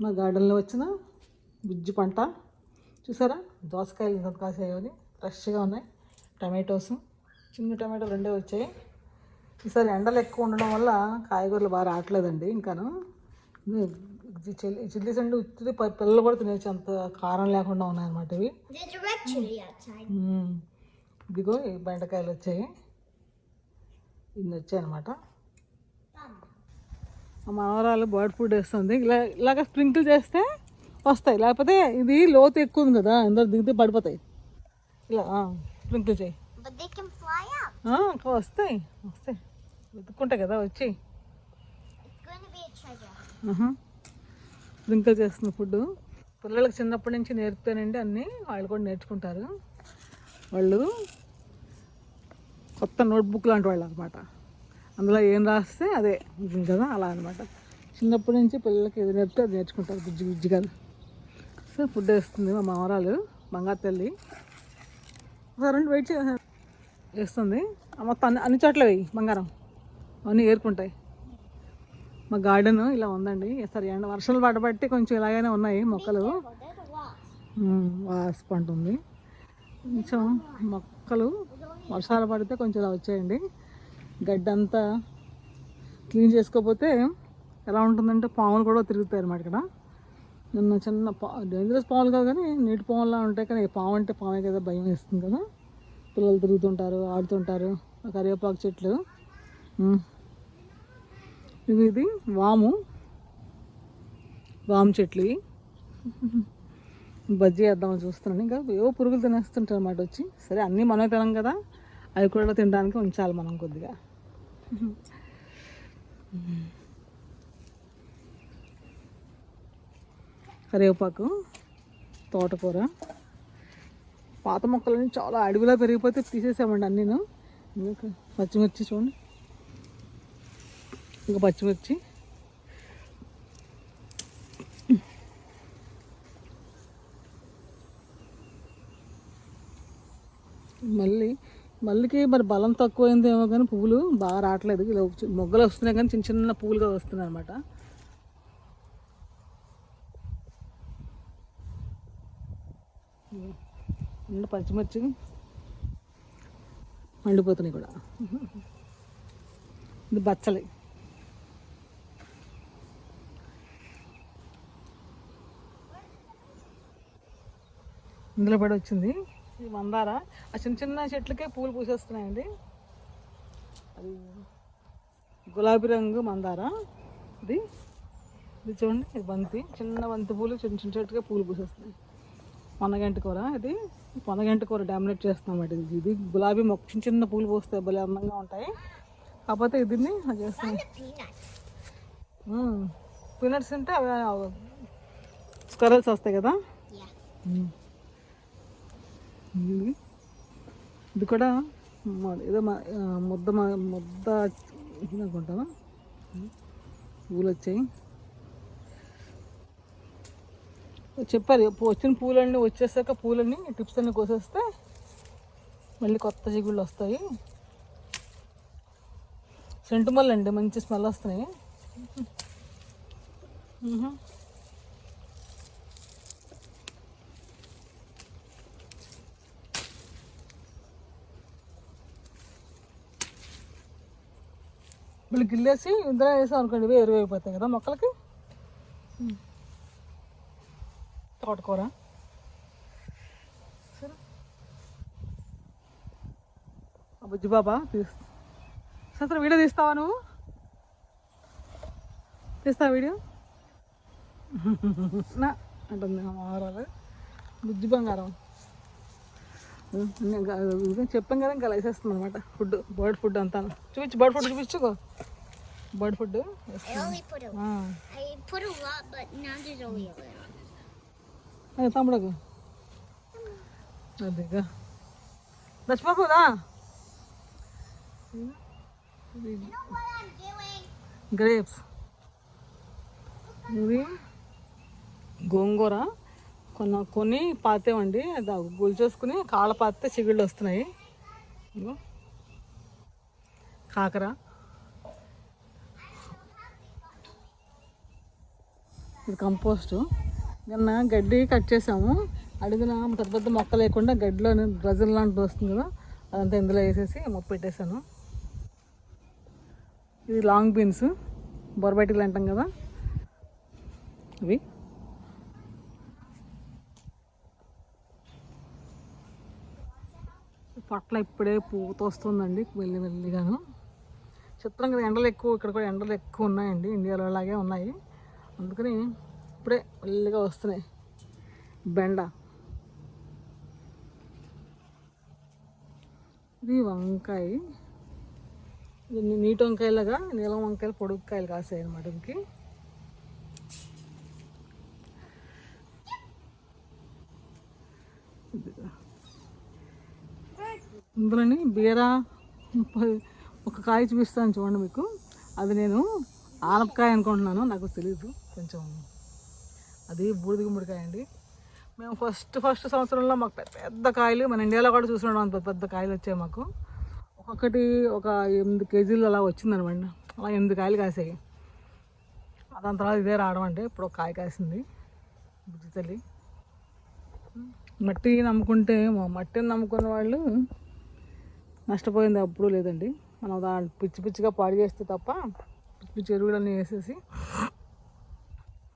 మా గార్డెన్లో వచ్చిన బుజ్జి పంట చూసారా, దోసకాయలు ఇంత కాసాయో అని ఫ్రెష్గా ఉన్నాయి. టమాటోస్ చిన్న టమాటో రెండే వచ్చాయి. ఈసారి ఎండలు ఎక్కువ ఉండడం వల్ల కాయగూరలు బాగా రావట్లేదండి. ఇంకాను చిల్లీస్ అండి ఉత్తి పిల్లలు కూడా తినేసి అంత కారం లేకుండా ఉన్నాయన్నమాట ఇవి. ఇదిగో ఈ బెండకాయలు వచ్చాయి, ఇన్ని వచ్చాయన్నమాట. మా మనవరాలు బర్డ్ ఫుడ్ వేస్తుంది. ఇలాగ స్ప్రింకిల్ చేస్తే వస్తాయి, లేకపోతే ఇది లోతు ఎక్కువ ఉంది కదా, అందరు దిగితే పడిపోతాయి. ఇలా స్ప్రింకిల్ చేయి, వస్తాయి వస్తాయి వెతుక్కుంటాయి కదా వచ్చి. స్ప్రింకిల్ చేస్తున్న ఫుడ్ పిల్లలకి చిన్నప్పటి నుంచి నేర్పుతానండి, అన్నీ వాళ్ళు కూడా నేర్చుకుంటారు. వాళ్ళు కొత్త నోట్బుక్ లాంటి వాళ్ళు అనమాట. అందులో ఏం రాస్తే అదే ఉంటుంది కదా, అలా అనమాట. చిన్నప్పటి నుంచి పిల్లలకి ఏది నేర్పితే అది నేర్చుకుంటారు బుజ్జి బుజ్జిగా. సో ఫుడ్ వేస్తుంది మా మామరాలు, బంగారు తల్లి. రెండు వెయిట్ వేస్తుంది. మొత్తం అన్ని చోట్ల వేయి బంగారం, అవన్నీ ఏరుకుంటాయి. మా గార్డెన్ ఇలా ఉందండి. సరే ఎండ వర్షాలు పడబట్టి కొంచెం ఇలాగైనా ఉన్నాయి మొక్కలు. వాస్పు ఉంటుంది కొంచెం. మొక్కలు వర్షాలు పడితే కొంచెం ఇలా వచ్చాయండి. గడ్డంతా క్లీన్ చేసుకోకపోతే ఎలా ఉంటుందంటే పాములు కూడా తిరుగుతాయి అన్నమాట ఇక్కడ. నిన్న చిన్న డేంజరస్ పాములు కాదు కానీ నీటి పాములా ఉంటాయి, కానీ పాము అంటే పామే కదా, భయం వేస్తుంది కదా. పిల్లలు తిరుగుతుంటారు, ఆడుతుంటారు. కరివేపాకు చెట్లు, ఇది వాము చెట్లు. బజ్జీ వేద్దామని చూస్తున్నాను. ఇంకా ఏవో పురుగులు తినేస్తుంటారు అన్నమాట వచ్చి. సరే అన్నీ మనమే తినాం కదా, అవి కూడా తినడానికి ఉంచాలి మనం కొద్దిగా. కరివేపాకు, తోటకూర, పాత మొక్కలని చాలా అడవిలో పెరిగిపోతే తీసేసామండి అన్నీను. ఇంకా పచ్చిమిర్చి చూడండి, ఇంకా పచ్చిమిర్చి, మల్లికి మరి బలం తక్కువైందేమో కానీ పువ్వులు బాగా రావట్లేదు. ఇలా మొగ్గలు వస్తున్నాయి కానీ చిన్న చిన్న పువ్వులుగా వస్తున్నాయి అనమాట. పచ్చిమిర్చి మండిపోతున్నాయి కూడా. ఇది బచ్చలి, ఇందులో పడి వచ్చింది. ఈ మందార ఆ చిన్న చిన్న చెట్లకే పూలు పూసేస్తున్నాయండి. అది గులాబీ రంగు మందార. ఇది చూడండి, ఇది బంతి, చిన్న బంతి పూలు చిన్న చిన్న చెట్టుకే పూలు పూసేస్తున్నాయి. పొనగంటి కూర, ఇది పొనగంటి కూర డామినేట్ చేస్తున్నాం. ఇది గులాబీ మొక్క చిన్న చిన్న పూలు పూస్తాయి, భలే అందంగా ఉంటాయి. కాకపోతే దీన్ని చేస్తాం. పీనట్స్ అంటే అవి స్క్వరల్స్ వస్తాయి కదా. ఇది కూడా ఏదో ముద్ద అనుకుంటావా, పూలు వచ్చాయి. చెప్పారు వచ్చిన పూలన్నీ వచ్చేసాక పూలన్నీ టిప్స్ అన్నీ కోసేస్తే మళ్ళీ కొత్త చిగుళ్ళు వస్తాయి. సెంటుమల్లి అండి, మంచి స్మెల్ వస్తున్నాయి. వీళ్ళు గిల్లేసి ఇందులో వేసాం అనుకోండి, ఇవే ఎరువు అయిపోతాయి కదా మొక్కలకి. తోటకూర సరే, బుజ్జి బాబా సరే వీడియో తీస్తావా నువ్వు? తీస్తావా వీడియో నా అంటుంది మామరాలు. బుజ్జి బంగారం చెప్పాం కదా, ఇంకా వేసేస్తుంది అనమాట ఫుడ్. బర్డ్ ఫుడ్ అంతా చూపించు, బర్డ్ ఫుడ్ చూపించుకో. బర్డ్ ఫుడ్ తమ్ముడుకు అదేగా నచ్చిపోదా. గ్రేప్స్, ఇది గోంగూర కొన్ని పాతేవండి, అది గుల్చేసుకుని కాళ్ళ పాతే చిగుళ్ళు వస్తున్నాయి. కాకర, ఇది కంపోస్టు. నిన్న గడ్డి కట్ చేసాము, అడుగున పెద్ద పెద్ద మొక్క లేకుండా గడ్డిలో బ్రజల్ లాంటిది వస్తుంది కదా, అదంతా ఇందులో వేసేసి మొక్క పెట్టేశాను. ఇది లాంగ్ బీన్స్, బొరబెట్టిలు అంటాం కదా ఇవి. పట్ల ఇప్పుడే పూత వస్తుందండి మెల్లిగాను. చిత్రంగా ఎండలు ఎక్కువ, ఇక్కడ కూడా ఎండలు ఎక్కువ ఉన్నాయండి, ఇండియాలో అలాగే ఉన్నాయి. అందుకని ఇప్పుడే మెల్లిగా వస్తున్నాయి. బెండ, ఇది వంకాయ, ఇది నీటి వంకాయలాగా నీలం వంకాయలు పొడుగు కాయలు కాసాయి అన్నమాట. ఇంకి ఇందులోని బీరా ఒక కాయ చూపిస్తాను చూడండి మీకు. అది నేను ఆనపకాయ అనుకుంటున్నాను, నాకు తెలీదు కొంచెం. అది బూడిద గుమ్మడికాయ అండి. మేము ఫస్ట్ సంవత్సరంలో మాకు పెద్ద కాయలు, మన ఇండియాలో కూడా చూస్తున్నాం, పెద్ద కాయలు వచ్చాయి మాకు. ఒక్కొక్కటి ఒక 8 కేజీలు అలా వచ్చిందనమాట. అలా 8 కాయలు కాసాయి. దాని తర్వాత ఇదే రావడం అంటే ఇప్పుడు ఒక కాయ కాసింది. బుజ్జి తల్లి. మట్టిని నమ్ముకున్న వాళ్ళు నష్టపోయింది అప్పుడు లేదండి. మనం దాన్ని పిచ్చిగా పాడు చేస్తే తప్ప, పిచ్చి ఎరువులన్నీ వేసేసి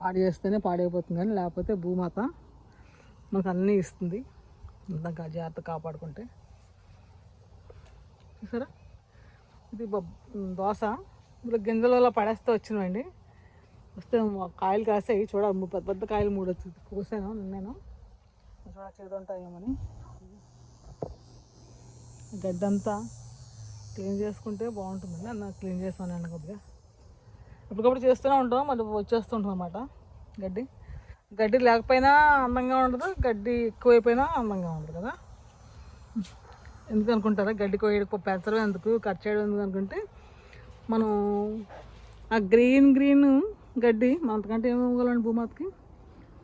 పాడు చేస్తేనే పాడైపోతుంది, కానీ లేకపోతే భూమాత మనకు అన్నీ ఇస్తుంది, అంతా జాగ్రత్త కాపాడుకుంటే. చూసారా, ఇది దోస. ఇందులో గింజలలో పడేస్తే వచ్చినాయండి. వస్తే కాయలు కాసాయి చూడాలి. పెద్ద కాయలు 3 వచ్చి కోసాను నేను, చూడ చేదుంటాయేమని. గడ్డంతా క్లీన్ చేసుకుంటే బాగుంటుందండి. అన్న క్లీన్ చేస్తానండి కొద్దిగా. ఎప్పటికప్పుడు చేస్తూనే ఉంటాం, మళ్ళీ వచ్చేస్తుంటాం అన్నమాట. గడ్డి లేకపోయినా అందంగా ఉండదు, గడ్డి ఎక్కువైపోయినా అందంగా ఉండదు కదా. ఎందుకు అనుకుంటారా, గడ్డి పెంచడం ఎందుకు, కట్ చేయడం ఎందుకు అనుకుంటే, మనం ఆ గ్రీన్ గడ్డి అంతకంటే ఏమివ్వాలండి భూమాతకి?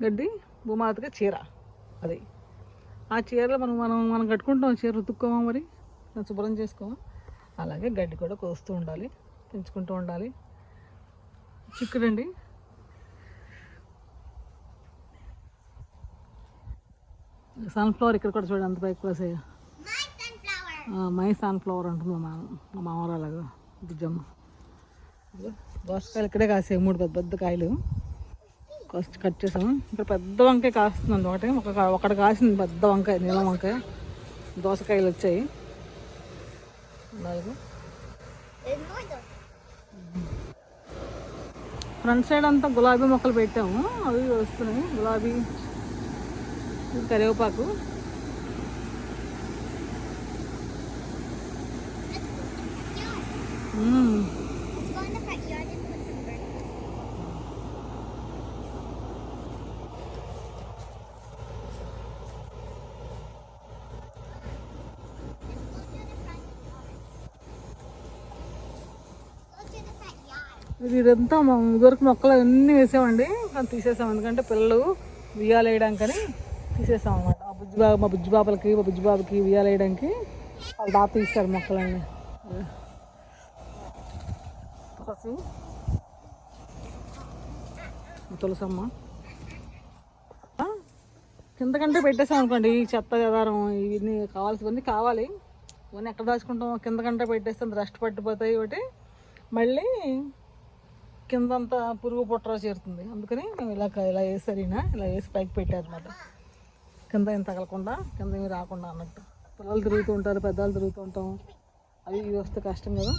గడ్డి భూమాతకి చీర. అది ఆ చీరలో మనం కట్టుకుంటాం, చీర ఉతుక్కోమా, మరి శుభ్రం చేసుకోమా. అలాగే గడ్డి కూడా కోస్తూ ఉండాలి, పెంచుకుంటూ ఉండాలి. చిక్కుడండి, సన్ఫ్లవర్. ఇక్కడ కూడా చూడండి అంత పైకి కోసాయి. మై సన్ఫ్లవర్ అంటుంది మా మామూలుగా బుజ్జమ్మ. దోసకాయలు ఇక్కడే కాసాయి 3 పెద్ద కాయలు కట్ చేసాము. ఇక్కడ పెద్ద వంకాయ కాస్తుందండి. ఒకటి కాసింది పెద్ద వంకాయ, నీలం వంకాయ. దోసకాయలు వచ్చాయి 4. ఫ్రంట్ సైడ్ అంతా గులాబీ మొక్కలు పెట్టాము, అవి వస్తున్నాయి. గులాబీ, కరివేపాకు. ఇదంతా ఇదివరకు మొక్కలు అన్నీ వేసామండి, కానీ తీసేసాం. ఎందుకంటే పిల్లలు ఉయ్యాలు వేయడానికని తీసేసాం అన్నమాట. మా బుజ్జి బాబుకి ఉయ్యాలు వేయడానికి వాళ్ళు బాగా తీస్తారు మొక్కలన్నీ. తులసమ్మ కిందకంటే పెట్టేసాం అనుకోండి. చెత్త చెదారం ఇవన్నీ కావాల్సినవన్నీ కావాలి, ఇవన్నీ ఎక్కడ దాచుకుంటాం. కిందకంటే పెట్టేస్తే రెస్ట్ పట్టిపోతాయి. ఒకటి మళ్ళీ కిందంతా పురుగు పుట్ర చేరుతుంది. అందుకని మేము ఇలా వేసారినా ఇలా వేసి పైకి పెట్టారు అన్నమాట. కింద ఏం తగలకుండా, కింద ఏమి రాకుండా అన్నట్టు. పిల్లలు తిరుగుతూ ఉంటారు, పెద్దవాళ్ళు తిరుగుతూ ఉంటాం, అవి ఇవి వస్తే కష్టం కదా.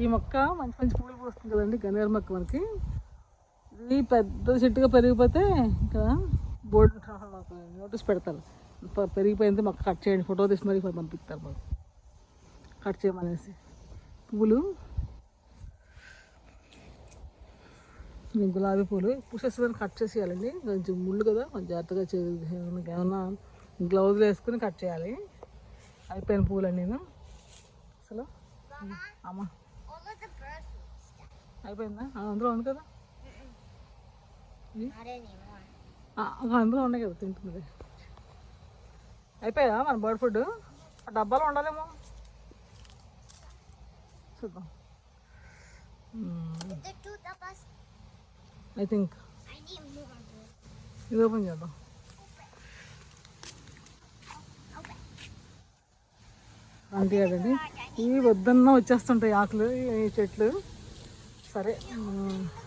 ఈ మొక్క మంచి పూలు పూస్తుంది కదండి, గన్నేరు మొక్క. మనకి ఇది పెద్ద చెట్టుగా పెరిగిపోతే ఇంకా బోర్డు నోటీస్ పెడతారు, పెరిగిపోయింది మొక్క కట్ చేయండి, ఫోటో తీసి మరీ పంపిస్తారు మాకు కట్ చేయమనేసి. పువ్వులు గులాబీ పూలు పూసేసి కట్ చేసేయాలండి. కొంచెం ముళ్ళు కదా, కొంచెం జాగ్రత్తగా ఏమన్నా గ్లౌజులు వేసుకుని కట్ చేయాలి. అయిపోయిన పూలండి నేను అసలు. అమ్మ అయిపోయిందా? అందులో ఉంది కదా, అందులో ఉన్నాయి కదా, తింటుంది. అయిపోయా మన బర్డ్ ఫుడ్? ఆ డబ్బాలో ఉండాలేమో. చూద్దాం. ఐ థింక్ ఇది ఓపెన్ చేద్దాం. అంటే కదండి ఇవి వద్దన్నా వచ్చేస్తుంటాయి ఆకులు ఈ చెట్లు. సరే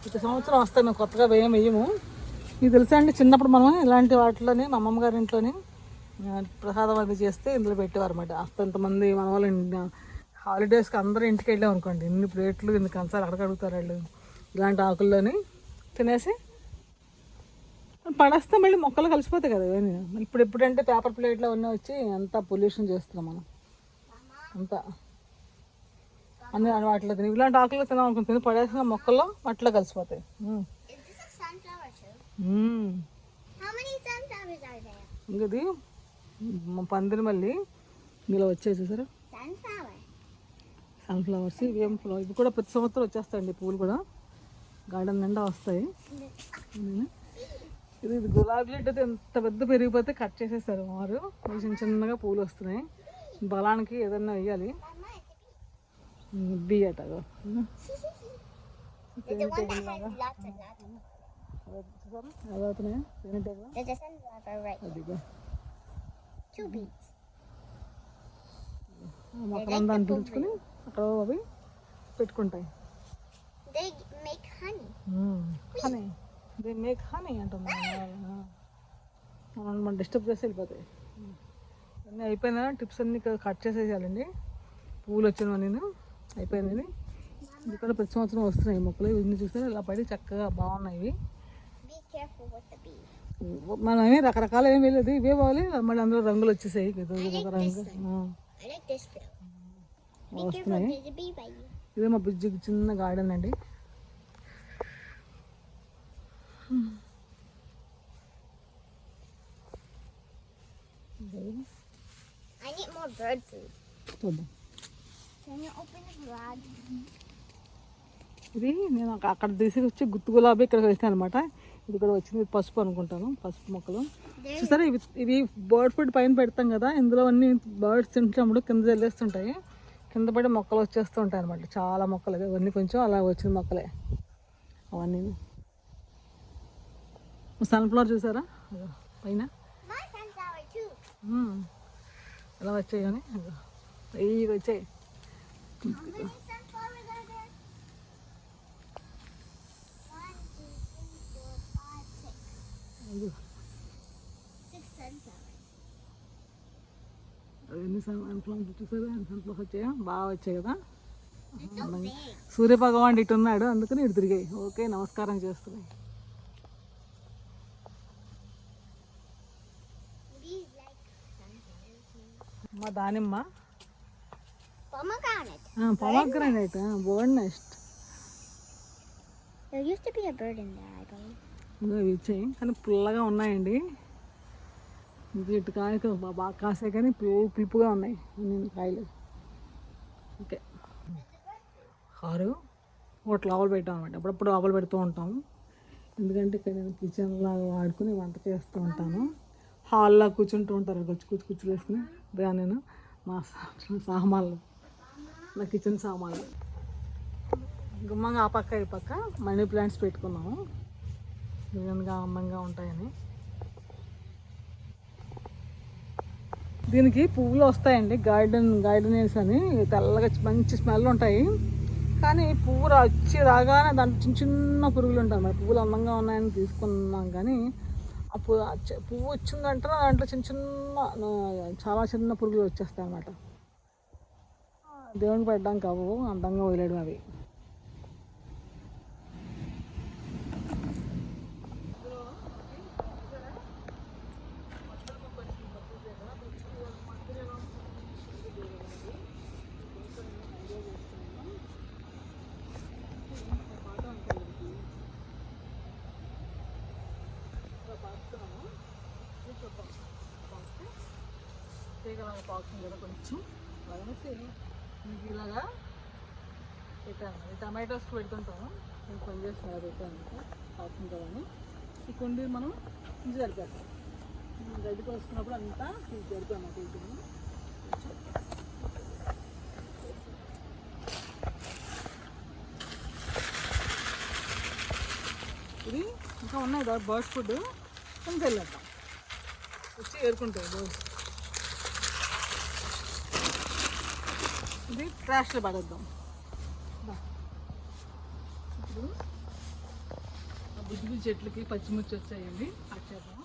ప్రతి సంవత్సరం వస్తాయి, మేము కొత్తగా వేయము. ఇది తెలుసా అండి, చిన్నప్పుడు మనం ఇలాంటి వాటిలోనే మా అమ్మమ్మ గారి ఇంట్లోనే ప్రసాదం అది చేస్తే ఇందులో పెట్టేవారు అన్నమాట. అంతమంది మన వాళ్ళు హాలిడేస్కి అందరూ ఇంటికి వెళ్ళాం అనుకోండి, ఇన్ని ప్లేట్లు ఇన్ని కంచాలు అక్కడికి అడుగుతారు వాళ్ళు. ఇలాంటి ఆకుల్లోని తినేసి పడేస్తే మళ్ళీ మొక్కలు కలిసిపోతాయి కదా ఇవన్నీ. ఇప్పుడు ఎప్పుడంటే పేపర్ ప్లేట్లో అన్నీ వచ్చి అంతా పొల్యూషన్ చేస్తున్నాం మనం అంతా అన్ని వాటిలో తిని. ఇలాంటి ఆకుల్లో తినాలనుకుని తిని పడేసిన మొక్కల్లో వాటిలో కలిసిపోతాయి. ఇంకది పందిరి మళ్ళీ ఇందులో వచ్చాయి చూసారా సన్ఫ్లవర్స్. ఇవేం ఫ్లవర్ ఇవి కూడా ప్రతి సంవత్సరం వచ్చేస్తాయండి పూలు కూడా, గార్డెన్ నిండా వస్తాయి. ఇది గులాబీ చెట్టు అయితే ఎంత పెద్ద పెరిగిపోతే కట్ చేసేసారు వారు. చిన్న చిన్నగా పూలు వస్తున్నాయి. బలానికి ఏదన్నా వేయాలి. బియ్యట మొక్కలంతా పిలుచుకుని అక్కడ అవి పెట్టుకుంటాయి. హనీ దే మేక్ హనీ అంటుంది. మనం డిస్టర్బ్ చేసి వెళ్ళిపోతాయి. అన్నీ అయిపోయినా టిప్స్ అన్నీ కట్ చేసేయాలండి. పూలు వచ్చినవి నేను అయిపోయింది. ఇది కూడా ప్రతి సంవత్సరం వస్తున్నాయి మొక్కలు. ఇవన్నీ చూస్తే ఇలా పడి చక్కగా బాగున్నాయి. మనం ఏమి రకరకాల ఏమి వెళ్ళేది ఇవే పోవాలి. మళ్ళీ అందులో రంగులు వచ్చేసాయి. ఒక రంగు వస్తున్నాయి. ఇదే మా బుజ్జికి చిన్న గార్డెన్ అండి. ఇది నేను అక్కడ తీసుకొచ్చి గుత్తు గులాబీ ఇక్కడ వేసాను అనమాట. ఇది కూడా వచ్చింది పసుపు అనుకుంటాను, పసుపు మొక్కలు చూసారా. ఇవి బర్డ్ ఫుడ్ పైన పెడతాం కదా, ఇందులో అన్ని బర్డ్స్ తింటున్నప్పుడు కింద చల్లేస్తుంటాయి. కింద పడి మొక్కలు వచ్చేస్తూ ఉంటాయి అనమాట. చాలా మొక్కలు ఇవన్నీ కొంచెం అలా వచ్చిన మొక్కలే అవన్నీ. సన్ఫ్లవర్ చూసారా పైన ఎలా వచ్చాయి కానీ ఇవి వచ్చాయి. ఎన్ని సన్ఫ్లవర్స్ చూసారా, సన్ఫ్లవర్స్ వచ్చాయా, బాగా వచ్చాయి కదా. సూర్యభగవాన్ ఇటు ఉన్నాడు అందుకని ఇటు తిరిగాయి. ఓకే నమస్కారం చేస్తున్నాయి. మా దానిమ్మ పొమగ్రానైట్ బర్డ్ నెస్ట్ ఇవి ఇచ్చాయి కానీ పుల్లగా ఉన్నాయండి. ఇటు కాయ బాగా కాసాయి కానీ పులుపుగా ఉన్నాయి కాయలు. ఓకే కారు హోటల్ ఆవులు పెట్టాం అనమాట. అప్పుడప్పుడు ఆవులు పెడుతూ ఉంటాము. ఎందుకంటే ఇక్కడ నేను కిచెన్లో వాడుకుని వంట చేస్తూ ఉంటాను. హాల్లో కూర్చుంటూ ఉంటారు కూర్చులు వేసుకుని. నేను మా సామాన్లు, నా కిచెన్ సామాన్లు గుమ్మంగా ఆ పక్క ఈ పక్క మనీ ప్లాంట్స్ పెట్టుకున్నాము. నిజంగా అందంగా ఉంటాయని. దీనికి పువ్వులు వస్తాయండి. గార్డెనర్స్ అని తెల్లగా మంచి స్మెల్ ఉంటాయి. కానీ పువ్వు రాగానే దాంట్లో చిన్న చిన్న పురుగులు ఉంటాయి. మరి పువ్వులు అందంగా ఉన్నాయని తీసుకున్నాం కానీ ఆ పువ్వు వచ్చిందంటే దాంట్లో చాలా చిన్న పురుగులు వచ్చేస్తాయి అన్నమాట. దేవునికి పెట్టడానికి అవ్వవు, అందంగా వదిలేయడం అవి. తీగలాగా పాకుతుంది కదా కొంచెం అనేసి మీకు ఇలాగా పెట్టాను. టమాటోస్కి పెడుతుంటాను. నేను పని చేస్తాను పెట్టాను పాకుతుంది కదా అని. ఈ కొండి మనం ఇంటి జరిపేస్తాం. గడ్డికి వస్తున్నప్పుడు అంతా జరిపాను. ఇంకా ఉన్నాయి కదా బర్డ్స్ ఫుడ్ కొంచెం వెళ్ళేద్దాం వచ్చి ఏరుకుంటాయి బర్డ్స్. ఇది ట్రాష్లో పడేద్దాం. ఇప్పుడు ఆ బుద్ధి బుద్ధి చెట్లకి పచ్చిమిర్చి వచ్చాయండి, కట్ చేద్దాం.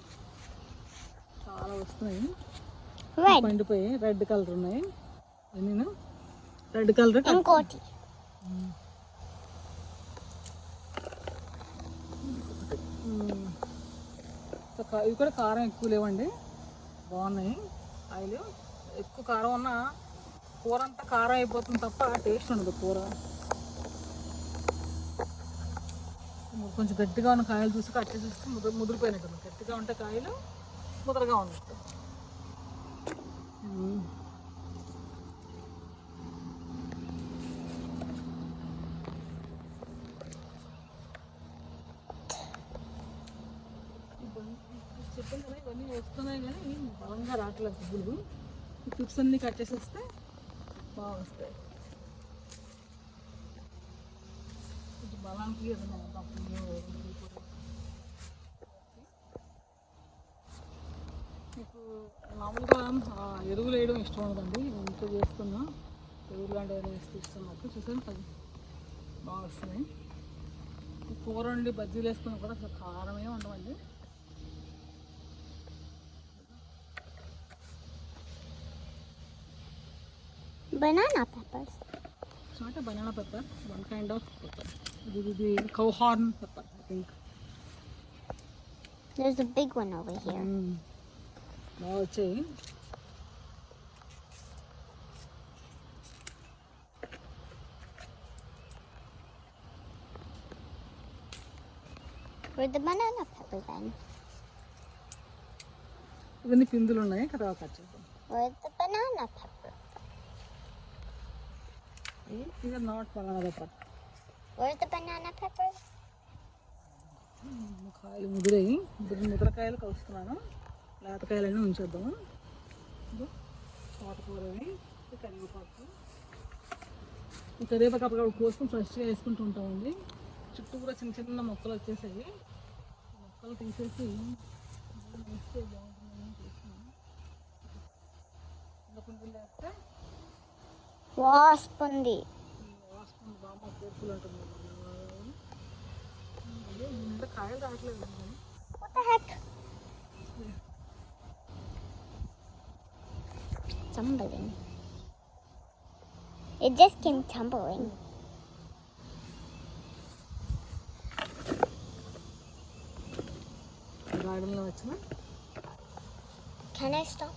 చాలా వస్తున్నాయి, పండిపోయి రెడ్ కలర్ ఉన్నాయి. నేను రెడ్ కలర్ ఇంకోటి ఇవి కూడా కారం ఎక్కువ లేవండి, బాగున్నాయి కాయలు. ఎక్కువ కారం ఉన్న కూర అంతా కారం అయిపోతుంది తప్ప టేస్ట్ ఉండదు కూర. కొంచెం గట్టిగా ఉన్న కాయలు చూసి కట్ చూస్తే ముదిరిపోయినట్టు, గట్టిగా ఉంటే కాయలు ముదరగా ఉన్నట్టు. చెప్పాను కదా ఇవన్నీ వస్తున్నాయి కానీ బలంగా రావట్లేదు పువ్వులు. ఈ టిప్స్ అన్నీ కట్ చేసేస్తే బాగా వస్తాయి. కొంచెం బలానికి ఏదైనా మీకు మామూలుగా ఎరువులు వేయడం ఇష్టం ఉండదండి, ఇంట్లో చేస్తున్నా ఎరువులు లాంటివి ఏదైనా వేస్తే ఇష్టం నాకు. చూసాను అది బాగా వస్తున్నాయి. కూర వండి బజ్జీలు వేసుకున్నా కూడా అసలు కారమే ఉండవండి. banana peppers. It's not a banana pepper, one kind of pepper. This is the cow horn pepper, I think. There's a big one over here. Now it's a Where's the banana pepper then? ఇవన్నీ పిందులు ఉన్నాయి కదా, cut చేద్దాం. Where's the banana pepper? These are not banana pepper. Where's the banana pepper? కాయలు ముదిరాయి, ముద్రకాయలు కలుస్తున్నాను. లేతకాయలన్నీ ఉంచేద్దాము. తోటకూరని కరివేపాకు, ఈ కరివేపాకు అప్పటికప్పుడు కోసుకొని ఫ్రెష్గా వేసుకుంటూ ఉంటామండి. చుట్టూ కూడా చిన్న చిన్న మొక్కలు వచ్చేసాయి, మొక్కలు తీసేసి వేస్తే బాగుంటుందని చూస్తున్నాను. చిన్న కుండీలు వేస్తే Wasp ఉంది. వాసన బాగా కేర్ఫుల్ ఉంటుంది. కాయలు రావట్లేదు. What the heck? Tumbling. It just came tumbling. రాయడంలో వచ్చిన Can I stop?